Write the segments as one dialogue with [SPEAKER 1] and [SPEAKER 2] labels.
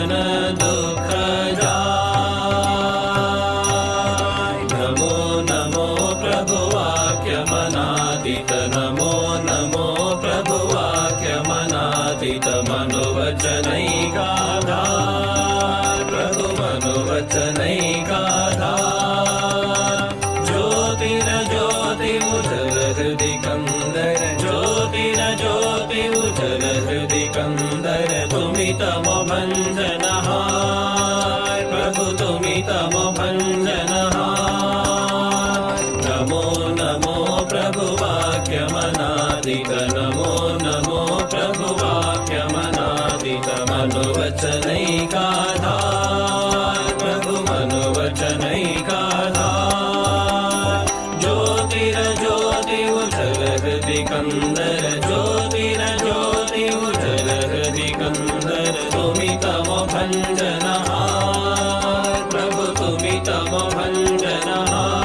[SPEAKER 1] जन दुख जाय। नमो नमो प्रभु वाक्य मनातीत, नमो नमो प्रभु वाक्य मनातीत, मनोवचनैकाधार प्रभु मनोवचनैकाधार। ज्योतिरज्योति उज्जल हृदि कंदर, ज्योतिरज्योति उज्जल हृदि कंदर, तुमि तम भंजनहार प्रभु तुमि तम भंजनहार। नमो नमो प्रभु वाक्य मनातीत, नमो नमो प्रभु वाक्य मनातीत, मनोवचनैकाधार प्रभु मनोवचनैकाधार। ज्योतिरज्योति उज्जल हृदि कंदर, ज्योतिरज्योति उज्जल हृदि कंदर, तुमि तम भंजनहार प्रभु तुमि तम भंजनहार।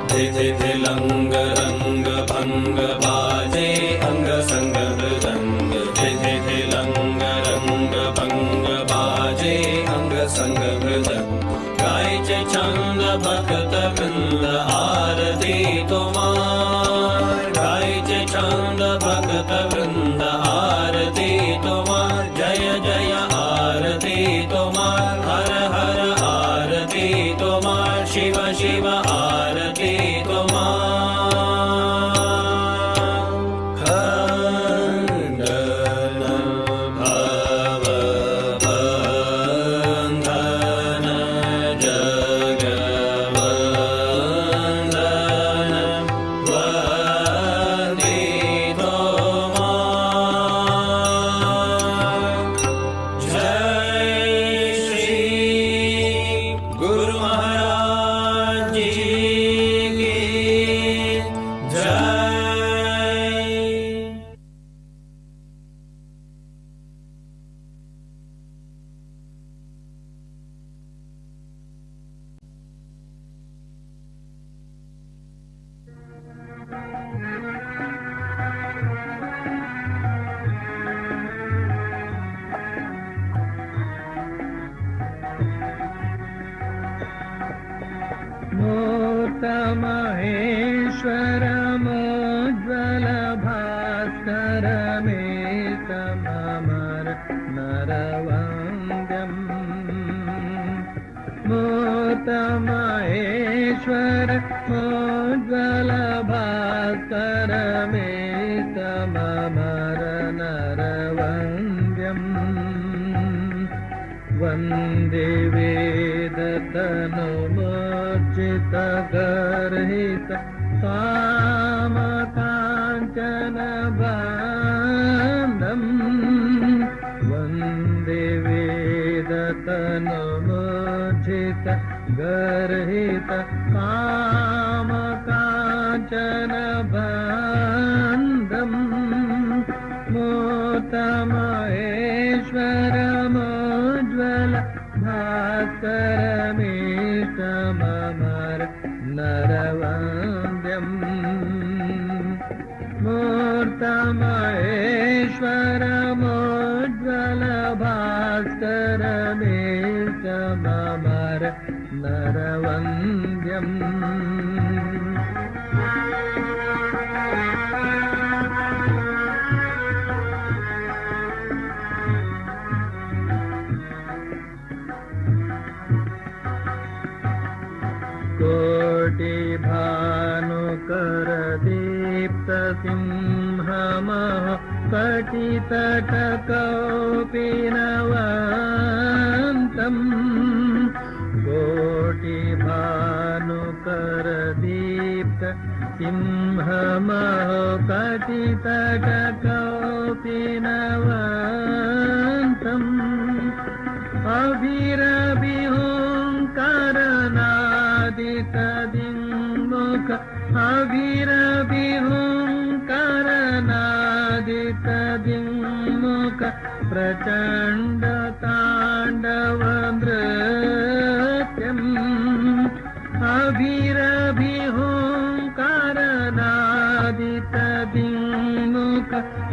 [SPEAKER 1] धिधि लंग रंग भंग बाजे अंग संग मृदंग, धिधि लंग रंग भंग बाजे अंग संग मृदंग। गायचे छंद भक्त वृंद आरती तुम्हार, गायचे छंद भक्त वृंद आरती तुम्हार। जय जय आरती तुम्हार, हर हर आरती तुम्हार, शिव शिव आरती तुम्हार। खंडन भव बंधन जगवंदन, वंदे तुम्हार। जय श्री गुरु महाराज जी की जय।
[SPEAKER 2] महेश्वर मोज्ज्वल भास्कर मे तमर नरवन्द्यम्। महेश्वर मोज्ज्वल भास्कर मे तमर नरवन्द्यम्। वन्दे वेदतनुमूर्छित गर्हित कामकाञ्चन बान्धम्। वन्दे वेदतनुमूर्छित गर्हित कामकाञ्चन बान्धम्। महेश्वर मोज्ज्वल भास्कर मे तमर नरवन्द्यम्। महेश्वर मोज्ज्वल भास्कर मे तमर नरवन्द्यम्। कोटि भानुकर दीप्त सिंहमः कटितट कौपीनवन्तम्। कोटि भानुकर दीप्त सिंहमः कटितट कौपीनवन्तम्। अभिरविहुङ्कारनादितदिङ्मुख, अभिरविहुङ्कारनादितदिङ्मुख, प्रचण्ड ताण्डव नृत्यम्। अभिरविहुङ्कारनादितदिङ्मुख,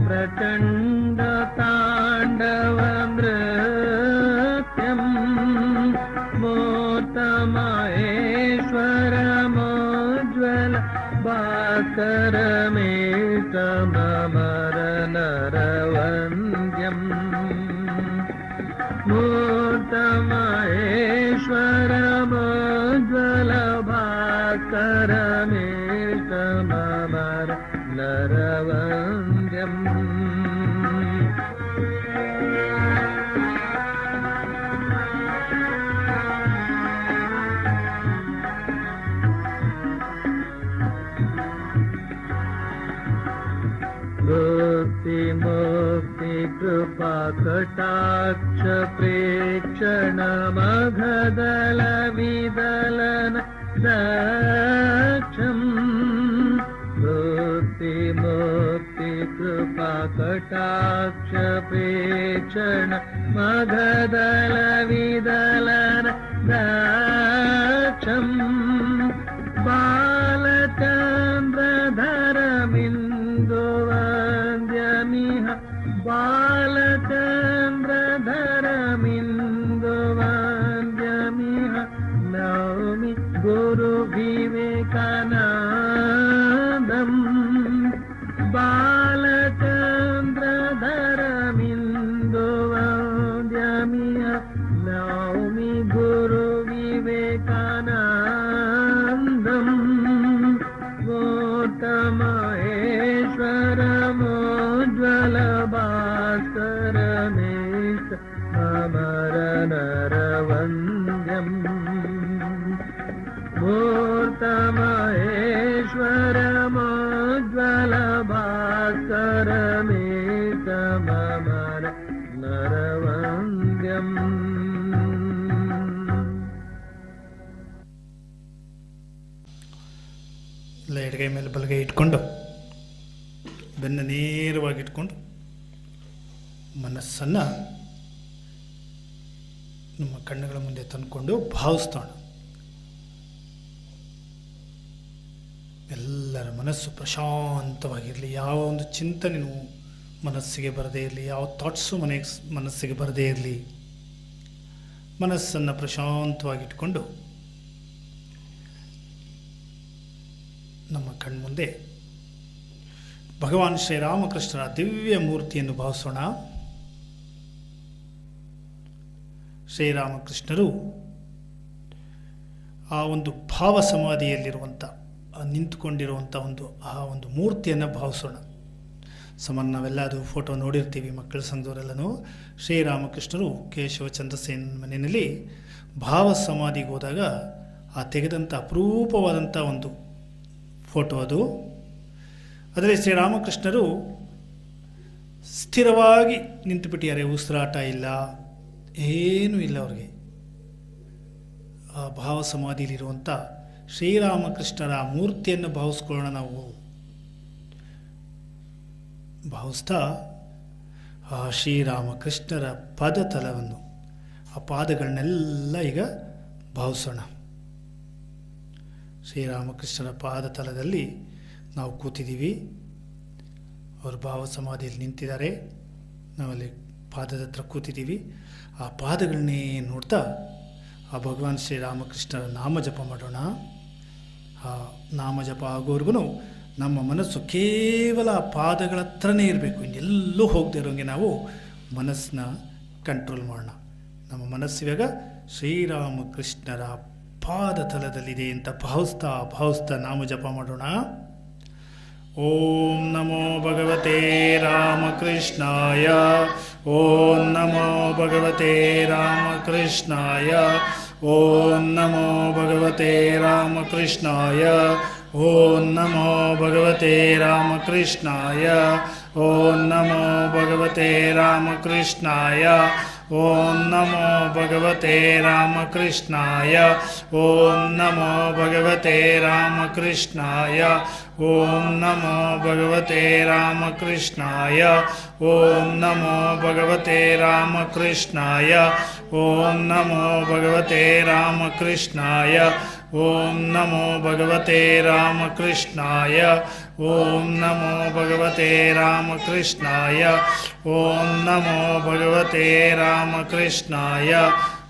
[SPEAKER 2] प्रचण्ड ताण्डव नृत्यम्। मूर्तमहेश्वरमोज्ज्वल भास्करमेष्टममर नरवन्द्यम् मूर्तमहेश्वरमोज्ज्वल भास्करमेष्टममर नरवन्द्यम् भक्ति मुक्ति कृपा कटाक्ष प्रेक्षण मघदल विदलन दक्षम् भक्ति मुक्ति कृपा कटाक्ष प्रेक्षण मघदल विदलन दक्षम् बालचन्द्रधरमिन्दुवन्द्यमिह बालचन्द्रधरमिन्दुवन्द्यमिह नौमि गुरुविवेकानन्दम् बालचन्द्रधरमिन्दुवन्द्यमिह नौमि गुरुविवेकानन्दम् मूर्तमहेश्वरमोज्ज्वल भास्करमेष्टममर नरवन्द्यम् मूर्तमहेश्वरमोज्ज्वल भास्करमेष्टममर नरवन्द्यम्
[SPEAKER 3] ಎಡಗೈ ಮೇಲೆ ಬಲಗೈ ಇಟ್ಕೊಂಡು ಬೆನ್ನು ನೇರವಾಗಿಟ್ಕೊಂಡು ಮನಸ್ಸನ್ನು ನಮ್ಮ ಕಣ್ಣುಗಳ ಮುಂದೆ ತಂದುಕೊಂಡು ಭಾವಿಸ್ತೋಣ. ಎಲ್ಲರ ಮನಸ್ಸು ಪ್ರಶಾಂತವಾಗಿರಲಿ. ಯಾವ ಒಂದು ಚಿಂತನೆಯೂ ಮನಸ್ಸಿಗೆ ಬರದೇ ಇರಲಿ, ಯಾವ ಥಾಟ್ಸು ಮನಸ್ಸಿಗೆ ಬರದೇ ಇರಲಿ. ಮನಸ್ಸನ್ನು ಪ್ರಶಾಂತವಾಗಿಟ್ಕೊಂಡು ನಮ್ಮ ಕಣ್ಮುಂದೆ ಭಗವಾನ್ ಶ್ರೀರಾಮಕೃಷ್ಣರ ದಿವ್ಯ ಮೂರ್ತಿಯನ್ನು ಭಾವಿಸೋಣ. ಶ್ರೀರಾಮಕೃಷ್ಣರು ಆ ಒಂದು ಭಾವ ಸಮಾಧಿಯಲ್ಲಿರುವಂಥ ನಿಂತುಕೊಂಡಿರುವಂಥ ಆ ಒಂದು ಮೂರ್ತಿಯನ್ನು ಭಾವಿಸೋಣ. ಸಾಮಾನ್ಯ ನಾವೆಲ್ಲ ಅದು ಫೋಟೋ ನೋಡಿರ್ತೀವಿ, ಮಕ್ಕಳ ಸಂಘದವರೆಲ್ಲನೂ. ಶ್ರೀರಾಮಕೃಷ್ಣರು ಕೇಶವ ಚಂದ್ರಸೇನ್ ಮನೆಯಲ್ಲಿ ಭಾವ ಸಮಾಧಿಗೆ ಹೋದಾಗ ಆ ತೆಗೆದಂಥ ಅಪರೂಪವಾದಂಥ ಒಂದು ಫೋಟೋ ಅದು. ಅದರಲ್ಲಿ ಶ್ರೀರಾಮಕೃಷ್ಣರು ಸ್ಥಿರವಾಗಿ ನಿಂತುಬಿಟ್ಟಿದ್ದಾರೆ. ಉಸಿರಾಟ ಇಲ್ಲ, ಏನೂ ಇಲ್ಲ ಅವ್ರಿಗೆ. ಆ ಭಾವ ಸಮಾಧಿಯಲ್ಲಿರುವಂಥ ಶ್ರೀರಾಮಕೃಷ್ಣರ ಮೂರ್ತಿಯನ್ನು ಭಾವಿಸ್ಕೊಳ್ಳೋಣ. ನಾವು ಭಾವಿಸ್ತಾ ಆ ಶ್ರೀರಾಮಕೃಷ್ಣರ ಪಾದತಲವನ್ನು, ಆ ಪಾದಗಳನ್ನೆಲ್ಲ ಈಗ ಭಾವಿಸೋಣ. ಶ್ರೀರಾಮಕೃಷ್ಣರ ಪಾದತಲದಲ್ಲಿ ನಾವು ಕೂತಿದ್ದೀವಿ. ಅವರು ಭಾವ ಸಮಾಧಿಯಲ್ಲಿ ನಿಂತಿದ್ದಾರೆ, ನಾವಲ್ಲಿ ಪಾದದ ಹತ್ರ ಕೂತಿದ್ದೀವಿ. ಆ ಪಾದಗಳನ್ನೇ ನೋಡ್ತಾ ಆ ಭಗವಾನ್ ಶ್ರೀರಾಮಕೃಷ್ಣರ ನಾಮಜಪ ಮಾಡೋಣ. ಆ ನಾಮಜಪ ಆಗೋವರೆಗೂ ನಮ್ಮ ಮನಸ್ಸು ಕೇವಲ ಆ ಪಾದಗಳ ಹತ್ರನೇ ಇರಬೇಕು. ಇನ್ನೆಲ್ಲೂ ಹೋಗದೆ ಇರೋಂಗೆ ನಾವು ಮನಸ್ಸನ್ನ ಕಂಟ್ರೋಲ್ ಮಾಡೋಣ. ನಮ್ಮ ಮನಸ್ಸಿವಾಗ ಶ್ರೀರಾಮಕೃಷ್ಣರ ಪಾದತಲದಲ್ಲಿದೆ ಅಂತ ಭಾವಿಸ್ತಾ ನಾಮ ಜಪ ಮಾಡೋಣ. ಓಂ ನಮೋ ಭಗವತೆ ರಾಮಕೃಷ್ಣಾಯ. ಓಂ ನಮೋ ಭಗವತೆ ರಾಮಕೃಷ್ಣಾಯ. ಓಂ ನಮೋ ಭಗವತೆ ರಾಮಕೃಷ್ಣಾಯ. ಓಂ ನಮೋ ಭಗವತೆ ರಾಮಕೃಷ್ಣಾಯ. ಓಂ ನಮೋ ಭಗವತೆ ರಾಮಕೃಷ್ಣಾಯ. ಓಂ ನಮೋ ಭಗವತೆ ರಾಮಕೃಷ್ಣಾಯ. ಓಂ ನಮೋ ಭಗವತೆ ರಾಮಕೃಷ್ಣಾಯ. ಓಂ ನಮೋ ಭಗವತೆ ರಾಮಕೃಷ್ಣಾಯ. ಓಂ ನಮೋ ಭಗವತೆ ರಾಮಕೃಷ್ಣಾಯ. ಓಂ ನಮೋ ಭಗವತೆ ರಾಮಕೃಷ್ಣಾಯ. ಓಂ ನಮೋ ಭಗವತೆ ರಾಮಕೃಷ್ಣಾಯ. ಓಂ ನಮೋ ಭಗವತೆ ರಾಮಕೃಷ್ಣಾಯ. ಓಂ ನಮೋ ಭಗವತೆ ರಾಮಕೃಷ್ಣಾಯ.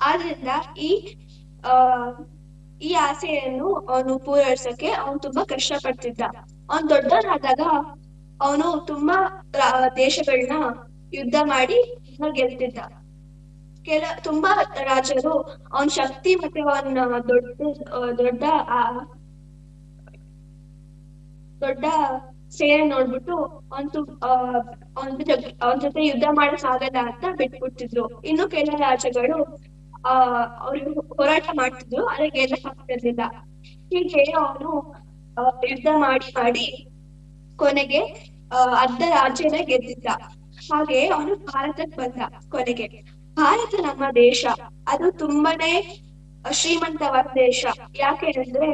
[SPEAKER 4] ಆದ್ರಿಂದ ಆ ಈ ಆಸೆಯನ್ನು ಅವನು ಪೂರೈಸಕ್ಕೆ ಅವನು ತುಂಬಾ ಕಷ್ಟ ಪಡ್ತಿದ್ದ. ಅವನ್ ದೊಡ್ಡವನಾದಾಗ ಅವನು ತುಂಬಾ ದೇಶಗಳನ್ನ ಯುದ್ಧ ಮಾಡಿ ಗೆಲ್ತಿದ್ದ. ತುಂಬಾ ರಾಜರು ಅವನ್ ಶಕ್ತಿ ಮತ್ತೆ ಅವನ ದೊಡ್ಡ ದೊಡ್ಡ ಸೇನೆ ನೋಡ್ಬಿಟ್ಟು ಅವನ್ ಜೊತೆ ಯುದ್ಧ ಮಾಡಕ್ ಆಗಲ್ಲ ಅಂತ ಬಿಟ್ಬಿಡ್ತಿದ್ರು. ಇನ್ನು ಕೆಲ ರಾಜ್ಯಗಳು ಅವ್ರಿಗೆ ಹೋರಾಟ ಮಾಡ್ತಿದ್ರು, ಆದ್ರೆ ಗೆಲ್ಲಕ್ ಆಗ್ತಿರ್ಲಿಲ್ಲ. ಹೀಗೆ ಅವನು ಯುದ್ಧ ಮಾಡಿ ಮಾಡಿ ಕೊನೆಗೆ ಅರ್ಧ ರಾಜ್ಯನೇ ಗೆದ್ದಿದ್ದ. ಹಾಗೆ ಅವನು ಭಾರತಕ್ಕೆ ಬಂದ. ಕೊನೆಗೆ ಭಾರತ ನಮ್ಮ ದೇಶ ಅದು ತುಂಬಾನೇ ಶ್ರೀಮಂತವಾದ ದೇಶ. ಯಾಕೆ ಅಂದ್ರೆ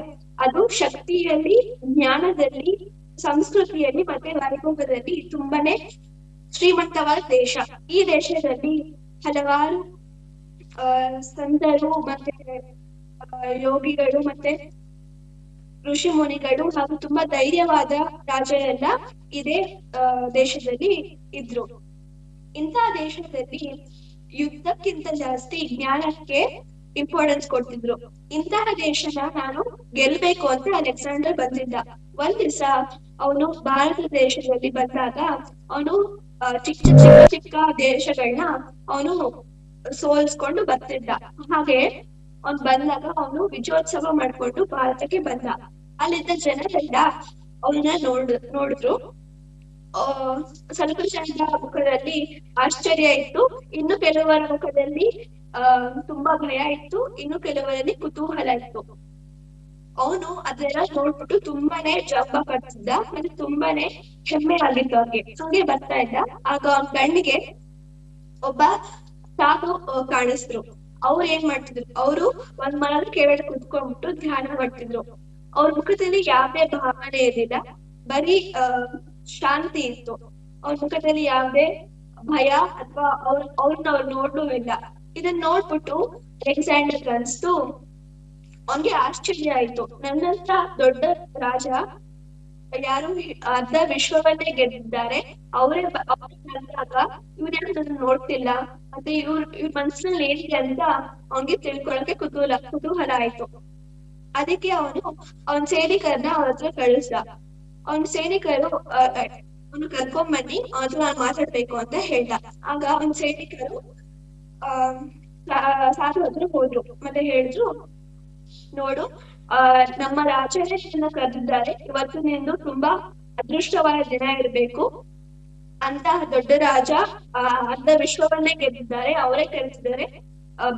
[SPEAKER 4] ಅದು ಶಕ್ತಿಯಲ್ಲಿ, ಜ್ಞಾನದಲ್ಲಿ, ಸಂಸ್ಕೃತಿಯಲ್ಲಿ ಮತ್ತೆ ವೈಭವದಲ್ಲಿ ತುಂಬಾನೇ ಶ್ರೀಮಂತವಾದ ದೇಶ. ಈ ದೇಶದಲ್ಲಿ ಹಲವಾರು ಸಂತರು ಮತ್ತೆ ಯೋಗಿಗಳು ಮತ್ತೆ ಋಷಿ ಮುನಿಗಳು ಹಾಗೂ ತುಂಬಾ ಧೈರ್ಯವಾದ ರಾಜರೆಲ್ಲ ಇದೇ ದೇಶದಲ್ಲಿ ಇದ್ರು. ಇಂತಹ ದೇಶದಲ್ಲಿ ಯುದ್ಧಕ್ಕಿಂತ ಜಾಸ್ತಿ ಜ್ಞಾನಕ್ಕೆ ಇಂಪಾರ್ಟೆನ್ಸ್ ಕೊಡ್ತಿದ್ರು. ಇಂತಹ ದೇಶನ ನಾನು ಗೆಲ್ಬೇಕು ಅಂತ ಅಲೆಕ್ಸಾಂಡರ್ ಬಂದಿದ್ದ. ಒಂದ್ ದಿವಸ ಅವನು ಭಾರತ ದೇಶದಲ್ಲಿ ಬಂದಾಗ ಅವನು ಚಿಕ್ಕ ಚಿಕ್ಕ ಚಿಕ್ಕ ದೇಶಗಳನ್ನ ಅವನು ಸೋಲ್ಸ್ಕೊಂಡು ಬರ್ತಿದ್ದ. ಹಾಗೆ ಅವ್ನ್ ಬಂದಾಗ ಅವನು ವಿಜಯೋತ್ಸವ ಮಾಡ್ಕೊಂಡು ಭಾರತಕ್ಕೆ ಬಂದ. ಅಲ್ಲಿದ್ದ ಜನರೆಲ್ಲ ಅವನ್ನ ನೋಡಿದ್ರು. ಸ್ವಲ್ಪ ಜನರ ಮುಖದಲ್ಲಿ ಆಶ್ಚರ್ಯ ಇತ್ತು, ಇನ್ನು ಕೆಲವರ ಮುಖದಲ್ಲಿ ತುಂಬಾ ಭಯ ಇತ್ತು, ಇನ್ನು ಕೆಲವರಲ್ಲಿ ಕುತೂಹಲ ಇತ್ತು. ಅವನು ಅದೆಲ್ಲ ನೋಡ್ಬಿಟ್ಟು ತುಂಬಾನೇ ಜಂಬ ಕಟ್ತಿದ್ದ, ಮತ್ತೆ ತುಂಬಾನೇ ಹೆಮ್ಮೆ ಆಗಿತ್ತು ಅವ್ರಿಗೆ. ಹಂಗೆ ಬರ್ತಾ ಇದ್ದ. ಆಗ ಅವನ ಕಣ್ಣಿಗೆ ಒಬ್ಬ ಸಾಧು ಕಾಣಿಸ್ರು. ಅವ್ರು ಏನ್ ಮಾಡ್ತಿದ್ರು, ಅವರು ಒಂದ್ ಮರದ ಕೆಳಗಡೆ ಕುತ್ಕೊಂಡ್ಬಿಟ್ಟು ಧ್ಯಾನ ಮಾಡ್ತಿದ್ರು. ಅವ್ರ ಮುಖದಲ್ಲಿ ಯಾವುದೇ ಭಾವನೆ ಇರಲಿಲ್ಲ, ಬರೀ ಶಾಂತಿ ಇತ್ತು. ಅವ್ರ ಮುಖದಲ್ಲಿ ಯಾವುದೇ ಭಯ ಅಥವಾ ಅವ್ರನ್ನ ನೋಡ್ಲೂ ಇಲ್ಲ. ಇದನ್ನ ನೋಡ್ಬಿಟ್ಟು ಅಲೆಕ್ಸಾಂಡರ್ ಅನ್ಸ್ತು, ಅವನ್ಗೆ ಆಶ್ಚರ್ಯ ಆಯ್ತು. ನನ್ನಂತ ದೊಡ್ಡ ರಾಜ ಯಾರು ಅರ್ಧ ವಿಶ್ವವನ್ನೇ ಗೆದ್ದಿದ್ದಾರೆ, ಅವರೇ ಬಂದಾಗ ಇವ್ರ್ಯಾರು ನನ್ನ ನೋಡ್ತಿಲ್ಲ, ಮತ್ತೆ ಇವ್ರ ಮನ್ಸಿನಲ್ಲಿ ಏನಿದೆ ಅಂತ ಅವನ್ಗೆ ತಿಳ್ಕೊಳಕ್ಕೆ ಕುತೂಹಲ ಆಯ್ತು. ಅದಕ್ಕೆ ಅವನ್ ಸೈನಿಕರನ್ನ ಅವ್ರ ಹತ್ರ ಕಳಿಸ್ದ. ಅವನ್ ಸೈನಿಕರು ಅವನು ಕರ್ಕೊಂಬನ್ನಿ, ಅವ್ರ ಹತ್ರ ನಾನು ಮಾತಾಡ್ಬೇಕು ಅಂತ ಹೇಳ್ದ. ಆಗ ಅವನ್ ಸೈನಿಕರು ಸಾಧು ಹತ್ರ ಹೋದ್ರು, ಮತ್ತೆ ಹೇಳಿದ್ರು, ನೋಡು, ನಮ್ಮ ರಾಜರೇ ನಿನ್ನ ಕರೆದಿದ್ದಾರೆ, ಇವತ್ತು ನಿಂದು ತುಂಬಾ ಅದೃಷ್ಟವಾದ ದಿನ ಇರ್ಬೇಕು. ಅಂತಹ ದೊಡ್ಡ ರಾಜ ಅರ್ಧ ವಿಶ್ವವನ್ನೇ ಗೆದ್ದಿದ್ದಾರೆ, ಅವರೇ ಕರೆಸಿದ್ದಾರೆ,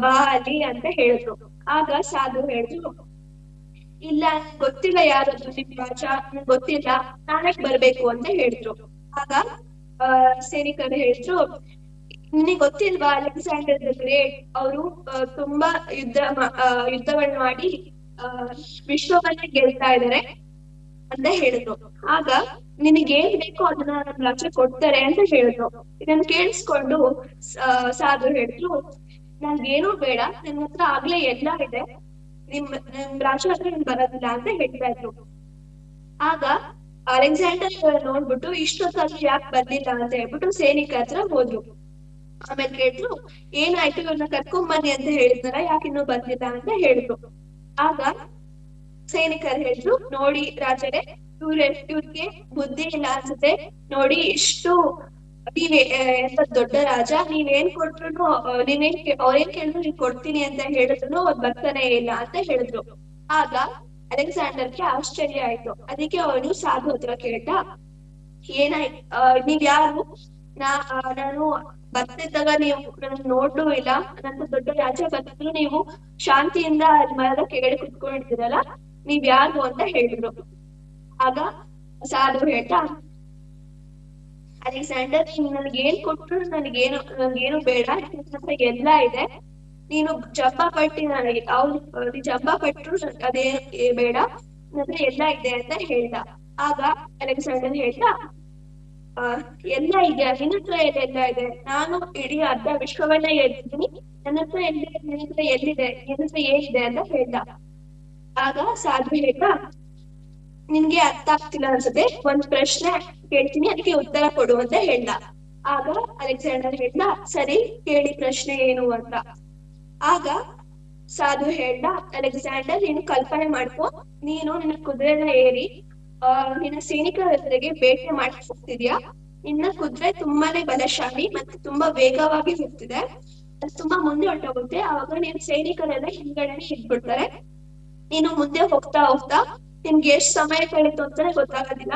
[SPEAKER 4] ಬಾ ಅಲ್ಲಿ ಅಂತ ಹೇಳಿದ್ರು. ಆಗ ಸಾಧು ಹೇಳಿದ್ರು, ಇಲ್ಲ, ಗೊತ್ತಿಲ್ಲ ಯಾರದು ನಿಮ್ ರಾಜ, ನನ್ಗೆ ಗೊತ್ತಿಲ್ಲ, ನಾನೇ ಬರ್ಬೇಕು ಅಂತ ಹೇಳಿದ್ರು. ಆಗ ಸೈನಿಕರು ಹೇಳಿದ್ರು, ನಿನಗೆ ಗೊತ್ತಿಲ್ವಾ ಅಲೆಕ್ಸಾಂಡರ್ ದ ಗ್ರೇಟ್ ಅವರು ತುಂಬಾ ಯುದ್ಧಗಳನ್ನ ಮಾಡಿ ವಿಶ್ವವನ್ನೇ ಗೆಲ್ತಾ ಇದಾರೆ ಅಂತ ಹೇಳಿದ್ರು. ಆಗ ನಿನಗೇನ್ ಬೇಕೋ ಅದನ್ನ ನಮ್ ರಾಜ ಕೊಡ್ತಾರೆ ಅಂತ ಹೇಳಿದ್ರು. ಇದನ್ನ ಕೇಳಿಸ್ಕೊಂಡು ಸಾಧು ಹೇಳಿದ್ರು, ನನ್ಗೇನೂ ಬೇಡ, ನನ್ನ ಹತ್ರ ಆಗ್ಲೇ ಎಲ್ಲ ಇದೆ, ನಿಮ್ ರಾಜ ಹತ್ರ ನಿಮ್ ಬರೋದಿಲ್ಲ ಅಂತ ಹೇಳ್ತಾ ಇದ್ರು. ಆಗ ಅಲೆಕ್ಸಾಂಡರ್ ನೋಡ್ಬಿಟ್ಟು ಇಷ್ಟೊತ್ತಾದ್ರೂ ಯಾಕೆ ಬರ್ಲಿಲ್ಲ ಅಂತ ಹೇಳ್ಬಿಟ್ಟು ಸೈನಿಕರ ಹತ್ರ ಹೋದ್ರು. ಆಮೇಲೆ ಕೇಳಿದ್ರು, ಏನಾಯ್ತು, ಇವ್ರನ್ನ ಕರ್ಕೊಂಬನ್ನಿ ಅಂತ ಹೇಳಿದ್ನಲ್ಲ, ಯಾಕೆ ಇನ್ನೂ ಬಂದಿಲ್ಲ ಅಂತ ಹೇಳಿದ್ರು. ಆಗ ಸೈನಿಕರು ಹೇಳಿದ್ರು, ನೋಡಿ ರಾಜರೇ, ಇವ್ರಿಗೆ ಬುದ್ಧಿ ಇಲ್ಲ ಅನ್ಸುತ್ತೆ, ನೋಡಿ ಇಷ್ಟು ಎಂತ ದೊಡ್ಡ ರಾಜ, ನೀವೇನ್ ಕೊಟ್ರು ಅವ್ರೇನ್ ಕೇಳಿದ್ರು ನೀವ್ ಕೊಡ್ತೀನಿ ಅಂತ ಹೇಳಿದ್ರು ಅವ್ರು ಬರ್ತಾನೆ ಇಲ್ಲ ಅಂತ ಹೇಳಿದ್ರು. ಆಗ ಅಲೆಕ್ಸಾಂಡರ್ಗೆ ಆಶ್ಚರ್ಯ ಆಯ್ತು. ಅದಕ್ಕೆ ಅವನು ಸಾಧು ಹತ್ರ ಕೇಳ್ದ, ಏನಾಯ್ತು, ನೀವ್ ಯಾರು, ನಾನು ಬರ್ತಿದ್ದಾಗ ನೀವು ನನ್ ನೋಡ್ಲೂ ಇಲ್ಲ, ನನ್ನ ದೊಡ್ಡ ರಾಜ ಬರ್ತಿದ್ರು ನೀವು ಶಾಂತಿಯಿಂದ ಮರದ ಕೆಳಗಡೆ ಕುತ್ಕೊಂಡಿದ್ದೀರಲ್ಲ, ನೀವ್ ಯಾರು ಅಂತ ಹೇಳಿದ್ರು. ಆಗ ಸಾಧು ಹೇಳ್ದ, ಅಲೆಕ್ಸಾಂಡರ್, ನನ್ಗೇನ್ ಕೊಟ್ರು ನನ್ಗೇನು ಬೇಡ, ಎಲ್ಲ ಇದೆ, ನೀನು ಜಂಬ ಪಟ್ಟಿ ನನಗೆ ಜಂಬ ಪಟ್ರು ಅದೇ ಬೇಡ, ನನ್ಗೆ ಎಲ್ಲ ಇದೆ ಅಂತ ಹೇಳ್ದ. ಆಗ ಅಲೆಕ್ಸಾಂಡರ್ ಹೇಳ್ದ, ಎಲ್ಲ ಇದೆಯಾ ನಿನ್ನ ಹತ್ರ ಎಲ್ಲ ಇದೆ, ನಾನು ಇಡೀ ಅರ್ಧ ವಿಶ್ವವನ್ನೇ ಗೆದ್ದಿದ್ದೀನಿ, ನನ್ನ ಹತ್ರ ಎಲ್ಲಿದೆ, ನಿನ್ನ ಹತ್ರ ಎಲ್ಲಿದೆ, ನಿನ್ನ ಹತ್ರ ಏನಿದೆ ಅಂತ ಹೇಳ್ದ. ಆಗ ಸಾಧು ಹೇಳ್ದ, ನಿನ್ಗೆ ಅರ್ಥ ಆಗ್ತಿಲ್ಲ ಅನ್ಸುತ್ತೆ, ಒಂದ್ ಪ್ರಶ್ನೆ ಕೇಳ್ತೀನಿ, ಅದಕ್ಕೆ ಉತ್ತರ ಕೊಡು ಅಂತ ಹೇಳ್ದ. ಆಗ ಅಲೆಕ್ಸಾಂಡರ್ ಹೇಳ್ದ, ಸರಿ ಕೇಳಿ ಪ್ರಶ್ನೆ ಏನು ಅಂತ. ಆಗ ಸಾಧು ಹೇಳ್ದ, ಅಲೆಕ್ಸಾಂಡರ್, ನೀನು ಕಲ್ಪನೆ ಮಾಡ್ಕೊ, ನೀನು ನಿನ್ನ ಕುದುರೆನ ಏರಿ ನಿನ್ನ ಸೈನಿಕರ ಎದುರಿಗೆ ಬೇಟೆ ಮಾಡಿ ಹೋಗ್ತಿದ್ಯಾ. ನಿನ್ನ ಕುದುರೆ ತುಂಬಾನೇ ಬಲಶಾಲಿ ಮತ್ತೆ ತುಂಬಾ ವೇಗವಾಗಿ ಹೋಗ್ತಿದೆ. ಅದು ತುಂಬಾ ಮುಂದೆ ಹೊರಟೋಗುತ್ತೆ. ಆವಾಗ ನಿನ್ ಸೈನಿಕರೆಲ್ಲ ಹಿಂದ್ಗಡೆನೆ ಹಿಡ್ಬಿಡ್ತಾರೆ. ನೀನು ಮುಂದೆ ಹೋಗ್ತಾ ಹೋಗ್ತಾ ನಿನ್ಗೆ ಎಷ್ಟ್ ಸಮಯ ಕಳೀತು ಅಂತಾನೆ ಗೊತ್ತಾಗೋದಿಲ್ಲ.